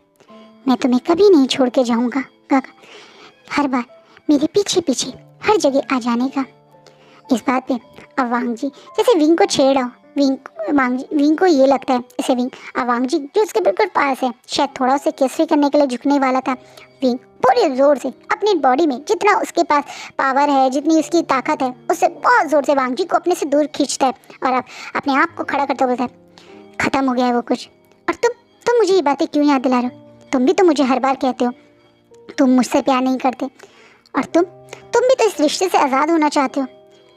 मैं तुम्हें कभी नहीं छोड़ के जाऊँगा काका, हर बार मेरे पीछे पीछे हर जगह आ जाने का। इस बात पे अवांग जी जैसे विंग को छेड़ा हो। विंग को ये लगता है जैसे विंग अवांग जी जो उसके बिल्कुल पास है शायद थोड़ा उसे किस भी करने के लिए झुकने वाला था। विंग पूरे जोर से अपनी बॉडी में जितना उसके पास पावर है, जितनी उसकी ताकत है, उससे बहुत जोर से वांग जी को अपने से दूर खींचता है और अब अपने आप को खड़ा करते बोलता है, खत्म हो गया है वो कुछ। और तुम मुझे ये बातें क्यों याद दिला रहे हो? तुम भी तो मुझे हर बार कहते हो तुम मुझसे प्यार नहीं करते, और तुम भी तो इस रिश्ते से आज़ाद होना चाहते हो।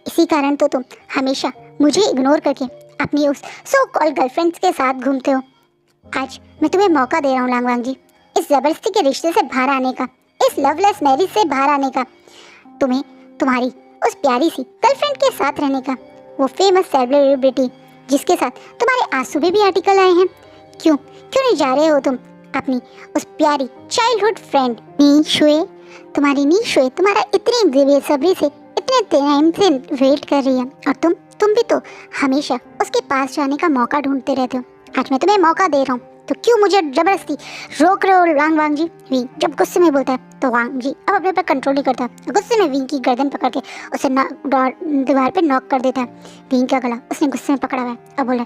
इसी कारण तो तुम हमेशा मुझे इग्नोर करके अपनी उस सो कॉल्ड गर्लफ्रेंड्स के साथ घूमते हो। आज मैं तुम्हें मौका दे रहा हूँ लांगवांग जी, इस ज़बरदस्ती के रिश्ते से बाहर आने का, इस लवलेस मैरिज से बाहर आने का, तुम्हें तुम्हारी उस प्यारी सी गर्लफ्रेंड के साथ रहने का, वो फेमस सेलिब्रिटी जिसके साथ तुम्हारे आज सुबह भी आर्टिकल आए हैं। क्यों नहीं जा रहे हो तुम अपनी उस प्यारी चाइल्डहुड फ्रेंड नीशुए? तुम्हारी नीशुए तुम्हारा इतनी बेसब्री से इतने टाइम से वेट कर रही है, और तुम भी तो हमेशा उसके पास जाने का मौका ढूंढते रहते हो। आज मैं तुम्हें मौका दे रहा हूँ, तो क्यों मुझे जबरदस्ती रोक रहे हो वांग जी? विंग जब गुस्से में बोलता है तो वांग जी अब अपने पर कंट्रोल नहीं करता, गुस्से में विंग की गर्दन पकड़ के उसे दीवार पे नॉक कर देता है। विंग का गला उसने गुस्से में पकड़ा हुआ है। अब बोला,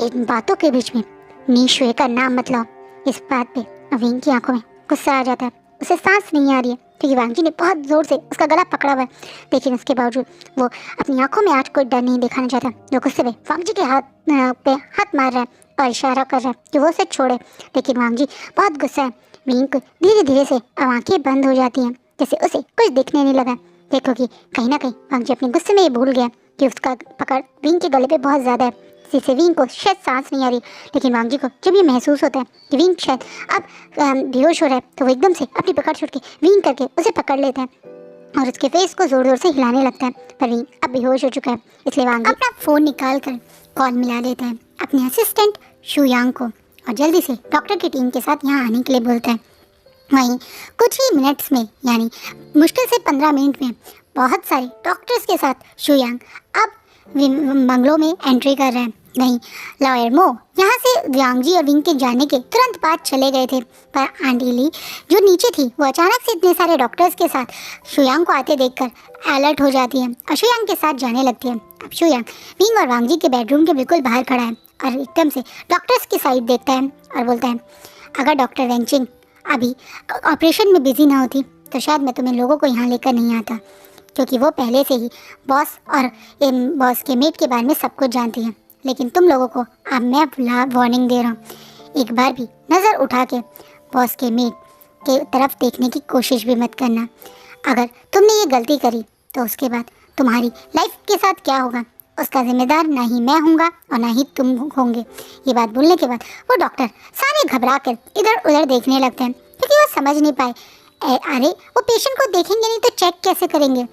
इन बातों के बीच में नीशुए का नाम मत लाओ। इस बात पे विंग की आंखों में गुस्सा आ जाता है, उसे सांस नहीं आ रही है क्योंकि वांग जी ने बहुत ज़ोर से उसका गला पकड़ा हुआ है, लेकिन उसके बावजूद वो अपनी आंखों में आज कोई डर नहीं दिखाना चाहता। वो गुस्से में वांग जी के हाथ पे हाथ मार रहा है और इशारा कर रहा है कि वो उसे छोड़े, लेकिन वांग जी बहुत गुस्सा है। विंग को धीरे धीरे से अब आँखें बंद हो जाती हैं जैसे उसे कुछ दिखने नहीं लगा। देखो कि कहीं ना कहीं वांग जी अपने गुस्से में ये भूल गया कि उसका पकड़ विंग के गले पे बहुत ज़्यादा है, जिससे विंग को शायद सांस नहीं आ रही। लेकिन वांग जी को जब ये महसूस होता है कि विंग शायद अब बेहोश हो रहा है, तो वो एकदम से अपनी पकड़ छुट के विंग करके उसे पकड़ लेता है और उसके फेस को ज़ोर ज़ोर से हिलाने लगता है। पर विंग अब बेहोश हो चुका है, इसलिए वांग अपना फ़ोन निकाल कर कॉल मिला देता है अपने असिस्टेंट शुयांग को और जल्दी से डॉक्टर की टीम के साथ यहाँ आने के लिए बोलता है। वहीं कुछ ही मिनट्स में, यानी मुश्किल से 15 मिनट में, बहुत सारे डॉक्टर्स के साथ शुयांग अब बंगलों में एंट्री कर रहे हैं। वहीं लॉयर मो यहाँ से वांग जी और विंग के जाने के तुरंत बाद चले गए थे, पर आंटी ली जो नीचे थी वो अचानक से इतने सारे डॉक्टर्स के साथ शुयांग को आते देखकर अलर्ट हो जाती है और शुयांग के साथ जाने लगती है। अब शुयांग विंग और वांग जी के बेडरूम के बिल्कुल बाहर खड़ा है और एकदम से डॉक्टर्स की साइड देखता है और बोलता है, अगर डॉक्टर वेंचिंग अभी ऑपरेशन में बिजी ना होती तो शायद मैं तुम्हें लोगों को यहाँ लेकर नहीं आता, क्योंकि वो पहले से ही बॉस और बॉस के मेट के बारे में सब कुछ जानती है। लेकिन तुम लोगों को अब मैं वार्निंग दे रहा हूँ, एक बार भी नज़र उठा के बॉस के मेट के तरफ देखने की कोशिश भी मत करना। अगर तुमने ये गलती करी तो उसके बाद तुम्हारी लाइफ के साथ क्या होगा उसका जिम्मेदार ना ही मैं होऊंगा और ना ही तुम होंगे। ये बात बोलने के बाद वो डॉक्टर सारे घबरा कर इधर उधर देखने लगते हैं, क्योंकि वो समझ नहीं पाए अरे वो पेशेंट को देखेंगे नहीं तो चेक कैसे करेंगे।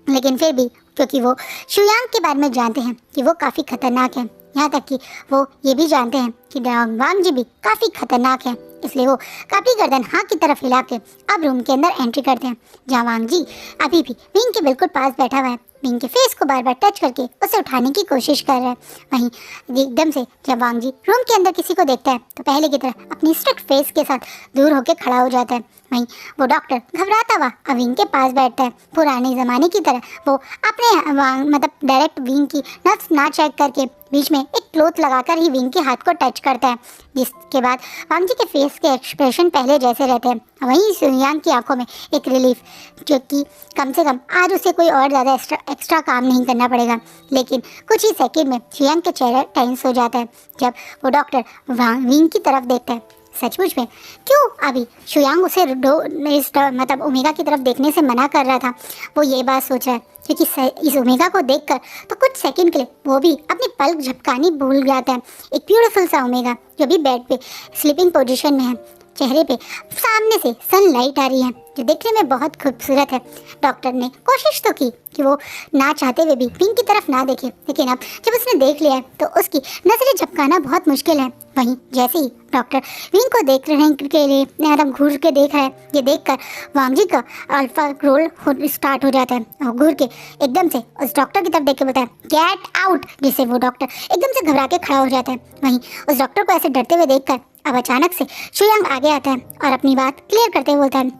लेकिन फिर भी क्योंकि वो शुयांग के बारे में जानते हैं कि वो काफ़ी खतरनाक है, यहाँ तक कि वो ये भी जानते हैं कि वांग जी भी काफ़ी खतरनाक है, इसलिए वो काफ़ी गर्दन हाँ की तरफ हिला के अब रूम के अंदर एंट्री करते हैं, जहाँ वांग जी अभी भी विंग के बिल्कुल पास बैठा हुआ है, विंग के फेस को बार बार टच करके उसे उठाने की कोशिश कर रहा है। वहीं एकदम से जब वांग जी रूम के अंदर किसी को देखता है तो पहले की तरह अपनी स्ट्रिक्ट फेस के साथ दूर होकर खड़ा हो जाता है। वहीं वो डॉक्टर घबराता हुआ अब विंग के पास बैठता है, पुराने ज़माने की तरह वो अपने मतलब डायरेक्ट विंग की नस ना चेक करके बीच में एक क्लोथ लगाकर ही विंग के हाथ को टच करता है, जिसके बाद वांग जी के फेस के एक्सप्रेशन पहले जैसे रहते हैं। वहीं शुयांग की आंखों में एक रिलीफ, जो कि कम से कम आज उसे कोई और ज़्यादा एक्स्ट्रा काम नहीं करना पड़ेगा। लेकिन कुछ ही सेकंड में शुयांग का चेहरा टेंस हो जाता है जब वो डॉक्टर विंग की तरफ देखता है। सचमुच में क्यों अभी शुयांग उसे मतलब ओमेगा की तरफ देखने से मना कर रहा था, वो ये बात सोच रहा है, क्योंकि इस ओमेगा को देखकर तो कुछ सेकंड के लिए वो भी अपनी पलक झपकानी भूल जाता है। एक ब्यूटीफुल सा ओमेगा जो भी बेड पे स्लीपिंग पोजीशन में है, चेहरे पे सामने से सनलाइट आ रही है जो दिखने में बहुत खूबसूरत है। डॉक्टर ने कोशिश तो की कि वो ना चाहते हुए भी विंग की तरफ ना देखे, लेकिन अब जब उसने देख लिया है तो उसकी नजरें झपकाना बहुत मुश्किल है। वहीं जैसे ही डॉक्टर विंग को देख रहे के लिए एकदम घूर के देख रहा है, ये देखकर वांग जी का अल्फा रोल स्टार्ट हो जाता है और घूर के एकदम से उस डॉक्टर की तरफ देख के बताया गेट आउट, जिससे वो डॉक्टर एकदम से घबरा के खड़ा हो जाता है। वहीं उस डॉक्टर को ऐसे डरते हुए देखकर अब अचानक से शुयांग आगे आता है और अपनी बात क्लियर करते हुए बोलता है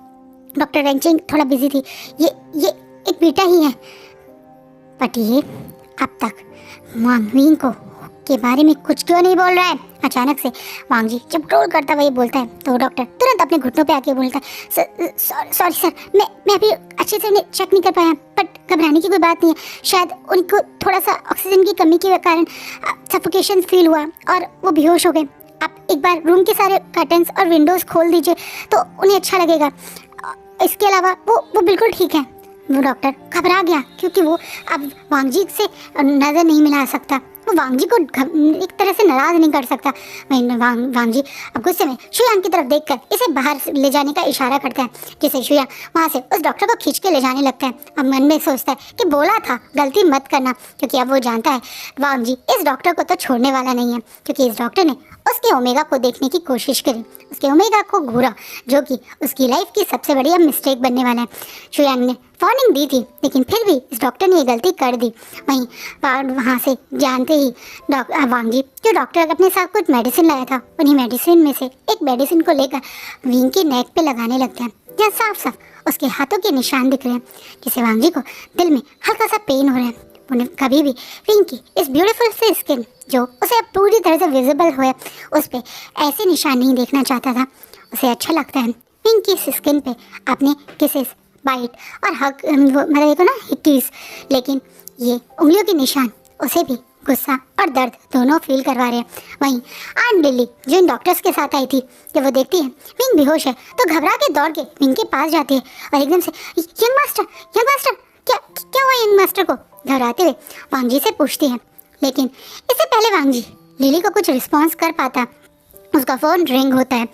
डॉक्टर वेंचिंग थोड़ा बिजी थी, ये एक बेटा ही है, बट ये अब तक वांग विंग को के बारे में कुछ क्यों नहीं बोल रहा है। अचानक से वांग जी जब ट्रोल करता हुआ ये बोलता है तो डॉक्टर तुरंत अपने घुटनों पे आके बोलता है सॉरी सर, मैं अभी अच्छे से चेक नहीं कर पाया, बट घबराने की कोई बात नहीं है, शायद उनको थोड़ा सा ऑक्सीजन की कमी के कारण सफोकेशन फील हुआ और वो बेहोश हो गए। आप एक बार रूम के सारे कर्टन्स और विंडोज़ खोल दीजिए तो उन्हें अच्छा लगेगा। इसके अलावा वो बिल्कुल ठीक है। वो डॉक्टर घबरा गया क्योंकि वो अब वांग जी से नज़र नहीं मिला सकता, वो वांग जी को एक तरह से नाराज़ नहीं कर सकता। वहीं वांग जी अब गुस्से में शुयांग की तरफ देखकर इसे बाहर ले जाने का इशारा करता है, जिसे शुयांग वहाँ से उस डॉक्टर को खींच के ले जाने लगता है। अब मन में सोचता है कि बोला था गलती मत करना, क्योंकि अब वो जानता है वांग जी इस डॉक्टर को तो छोड़ने वाला नहीं है, क्योंकि इस डॉक्टर ने उसके ओमेगा को देखने की कोशिश करी, उसके ओमेगा को घूरा, जो कि उसकी लाइफ की सबसे बड़ी अब मिस्टेक बनने वाला है। शुयांग ने वार्निंग दी थी, लेकिन फिर भी इस डॉक्टर ने ये गलती कर दी। वहीं वहाँ से जानते ही वांग जी जो डॉक्टर अपने साथ कुछ मेडिसिन लाया था, उन्हीं मेडिसिन में से एक मेडिसिन को लेकर विंग के नेक पे लगाने लगते हैं, जहाँ साफ साफ उसके हाथों के निशान दिख रहे हैं, जिससे वांग जी को दिल में हल्का सा पेन हो रहा है। उन्हें कभी भी विंग की इस ब्यूटीफुल से स्किन जो उसे अब पूरी तरह से विजिबल हुआ, उस पर ऐसे निशान नहीं देखना चाहता था। उसे अच्छा लगता है विंग की इस स्किन पे अपने किसेस, बाइट और हक मतलब देखो ना हिक्कीज, लेकिन ये उंगलियों के निशान उसे भी गुस्सा और दर्द दोनों फील करवा रहे हैं। वहीं आंट लिली जो इन डॉक्टर्स के साथ आई थी, जब वो देखती है विंग बेहोश है तो घबरा के दौड़ के विंग के पास जाती है और एकदम से यंग मास्टर क्या हुआ यंग मास्टर को, घबराते हुए वांग जी से पूछती है। लेकिन इससे पहले वांग जी लिली को कुछ रिस्पॉन्स कर पाता, उसका फ़ोन रिंग होता है।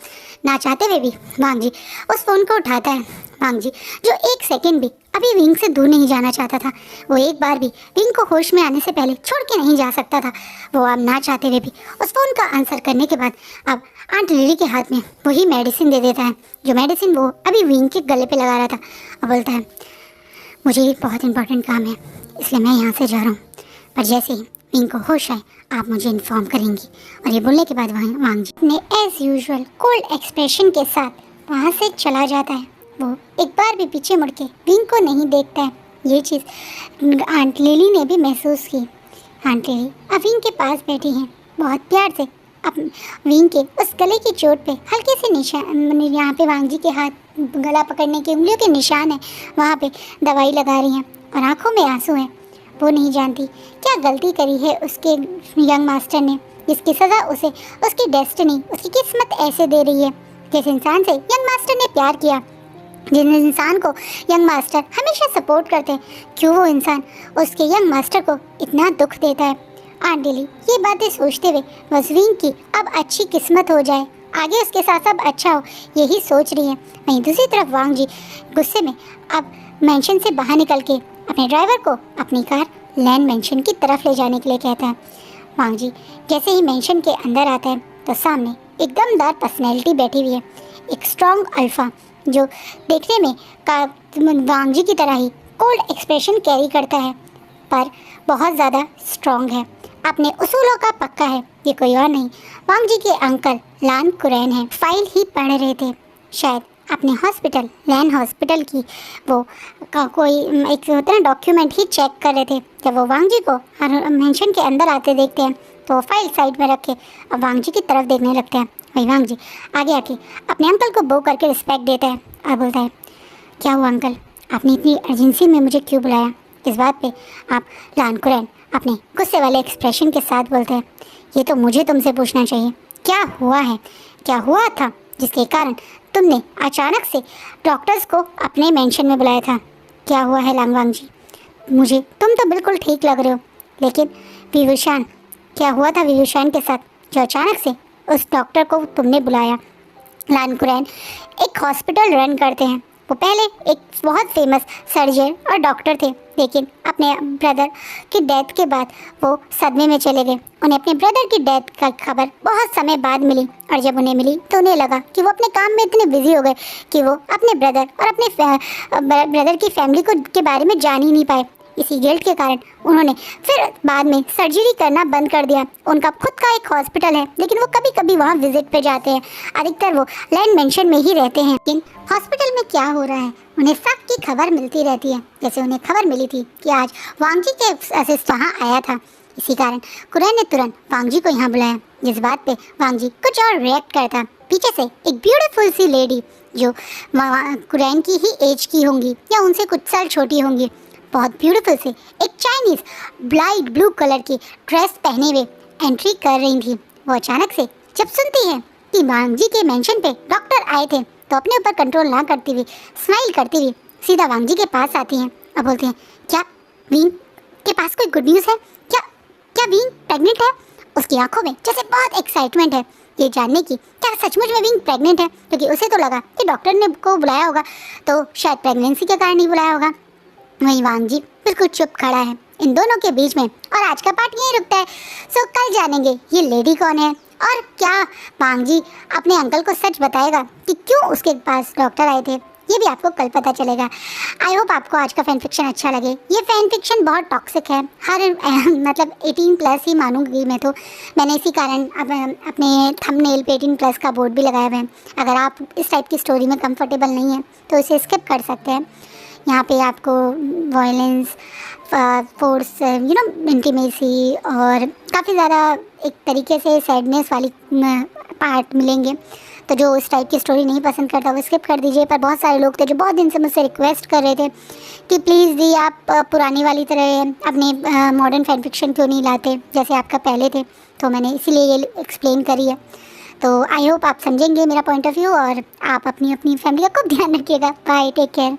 ना चाहते हुए भी वांग जी उस फ़ोन को उठाता है। वांग जी जो एक सेकंड भी अभी विंग से दूर नहीं जाना चाहता था, वो एक बार भी विंग को होश में आने से पहले छोड़ के नहीं जा सकता था। वो अब ना चाहते हुए भी उस फ़ोन का आंसर करने के बाद अब आंट लिली के हाथ में वही मेडिसिन दे देता है, जो मेडिसिन वो अभी विंग के गले पे लगा रहा था, और बोलता है मुझे एक बहुत इंपॉर्टेंट काम है, इसलिए मैं यहाँ से जा रहा हूँ, पर जैसे ही विंग को होश आए आप मुझे इन्फॉर्म करेंगी। और ये बोलने के बाद वांग जी ने एज यूजुअल कोल्ड एक्सप्रेशन के साथ वहाँ से चला जाता है। वो एक बार भी पीछे मुड़ के विंग को नहीं देखता है। ये चीज़ आंट लिली ने भी महसूस की। आंट लिली अब विंग के पास बैठी हैं, बहुत प्यार से अब विंग के उस गले की चोट पे हल्के से निशान, यहाँ पे वांग जी के हाथ गला पकड़ने के उंगलियों के निशान है, वहाँ पे दवाई लगा रही हैं और आंखों में आंसू हैं। वो नहीं जानती क्या गलती करी है उसके यंग मास्टर ने, जिसकी सज़ा उसे उसकी डेस्टिनी, उसकी किस्मत ऐसे दे रही है। जिस इंसान से यंग मास्टर ने प्यार किया, जिस इंसान को यंग मास्टर हमेशा सपोर्ट करते हैं, क्यों वो इंसान उसके यंग मास्टर को इतना दुख देता है। आंट लिली ये बातें सोचते हुए बस विंग की अब अच्छी किस्मत हो जाए, आगे उसके साथ सब अच्छा हो, यही सोच रही है। वहीं दूसरी तरफ वांग जी गुस्से में अब मेंशन से बाहर निकल के अपने ड्राइवर को अपनी कार लैंड मेंशन की तरफ ले जाने के लिए कहता है। वांग जी जैसे ही मेंशन के अंदर आता है तो सामने एक दमदार पर्सनैलिटी बैठी हुई है, एक स्ट्रॉन्ग अल्फा जो देखने में वांग जी की तरह ही कोल्ड एक्सप्रेशन कैरी करता है, पर बहुत ज़्यादा स्ट्रॉन्ग है, अपने उसूलों का पक्का है। ये कोई और नहीं वांग जी के अंकल लान कुरैन है। फाइल ही पढ़ रहे थे, शायद अपने हॉस्पिटल लैन हॉस्पिटल की वो कोई एक होता है डॉक्यूमेंट ही चेक कर रहे थे। जब वो वांग जी को मेंशन के अंदर आते देखते हैं तो वो फाइल साइड में रख के अब वांग जी की तरफ देखने लगते हैं। वही वांग जी आगे आके अपने अंकल को बो करके रिस्पेक्ट देता है और बोलता है क्या हुआ अंकल, आपने इतनी अर्जेंसी में मुझे क्यों बुलाया। इस बात पे आप लान कुरैन अपने गुस्से वाले एक्सप्रेशन के साथ बोलते हैं ये तो मुझे तुमसे पूछना चाहिए, क्या हुआ है, क्या हुआ था जिसके कारण तुमने अचानक से डॉक्टर्स को अपने मेंशन में बुलाया था। क्या हुआ है वांग जी, मुझे तुम तो बिल्कुल ठीक लग रहे हो, लेकिन विभूषण, क्या हुआ था विभूषण के साथ जो अचानक से उस डॉक्टर को तुमने बुलाया। लान कुरैन एक हॉस्पिटल रन करते हैं वो पहले एक बहुत फेमस सर्जन और डॉक्टर थे, लेकिन अपने ब्रदर की डेथ के बाद वो सदमे में चले गए। उन्हें अपने ब्रदर की डेथ का खबर बहुत समय बाद मिली, और जब उन्हें मिली तो उन्हें लगा कि वो अपने काम में इतने बिजी हो गए कि वो अपने ब्रदर और अपने ब्रदर की फैमिली के बारे में जान ही नहीं पाए। इसी गिल्ट के कारण उन्होंने फिर बाद में सर्जरी करना बंद कर दिया। उनका खुद का एक हॉस्पिटल है, लेकिन वो कभी कभी वहाँ विजिट पे जाते हैं। अधिकतर वो लैंड मेंशन में ही रहते हैं, लेकिन हॉस्पिटल में क्या हो रहा है उन्हें सब की खबर मिलती रहती है। जैसे उन्हें खबर मिली थी कि आज वांगजी के असिस्ट वहाँ आया था, इसी कारण कुरैन ने तुरंत वांगजी को यहाँ बुलाया। जिस बात पे वांगजी कुछ और रिएक्ट करता, पीछे से एक ब्यूटीफुल सी लेडी जो कुरैन की ही एज की होंगी या उनसे कुछ साल छोटी होंगी, बहुत ब्यूटीफुल से एक चाइनीज ब्लाइट ब्लू कलर की ड्रेस पहने हुए एंट्री कर रही थी। वो अचानक से जब सुनती है कि वांगजी के मेंशन पे डॉक्टर आए थे, तो अपने ऊपर कंट्रोल ना करती हुई स्माइल करती हुई सीधा वांगजी के पास आती हैं और बोलती हैं, क्या विंग के पास कोई गुड न्यूज़ है? क्या क्या विंग प्रेग्नेंट है? उसकी आंखों में जैसे बहुत एक्साइटमेंट है ये जानने की क्या सचमुच में विंग प्रेग्नेंट है, क्योंकि उसे तो लगा कि डॉक्टर ने को बुलाया होगा तो शायद प्रेगनेंसी के कारण ही बुलाया होगा। वहीं वांगजी बिल्कुल चुप खड़ा है इन दोनों के बीच में, और आज का पार्ट यहीं रुकता है। सो कल जानेंगे ये लेडी कौन है और क्या वांगजी अपने अंकल को सच बताएगा कि क्यों उसके पास डॉक्टर आए थे। ये भी आपको कल पता चलेगा। आई होप आपको आज का फैन फिक्शन अच्छा लगे। ये फैन फिक्शन बहुत टॉक्सिक है, हर मतलब 18+ ही मानूंगी मैं तो। मैंने इसी कारण अपने थंबनेल पे 18+ का बोर्ड भी लगाया हुआ है। अगर आप इस टाइप की स्टोरी में कंफर्टेबल नहीं है तो इसे स्किप कर सकते हैं। यहाँ पे आपको वायलेंस, फोर्स, इंटीमेसी और काफ़ी ज़्यादा एक तरीके से सैडनेस वाली पार्ट मिलेंगे। तो जो इस टाइप की स्टोरी नहीं पसंद करता वो स्किप कर दीजिए। पर बहुत सारे लोग थे जो बहुत दिन से मुझसे रिक्वेस्ट कर रहे थे कि प्लीज़ दी आप पुरानी वाली तरह अपने मॉडर्न फैन फिक्शन क्यों नहीं लाते जैसे आपका पहले थे, तो मैंने इसीलिए ये एक्सप्लेन करी है। तो आई होप आप समझेंगे मेरा पॉइंट ऑफ व्यू, और आप अपनी फैमिली का खूब ध्यान रखिएगा। Bye, take care.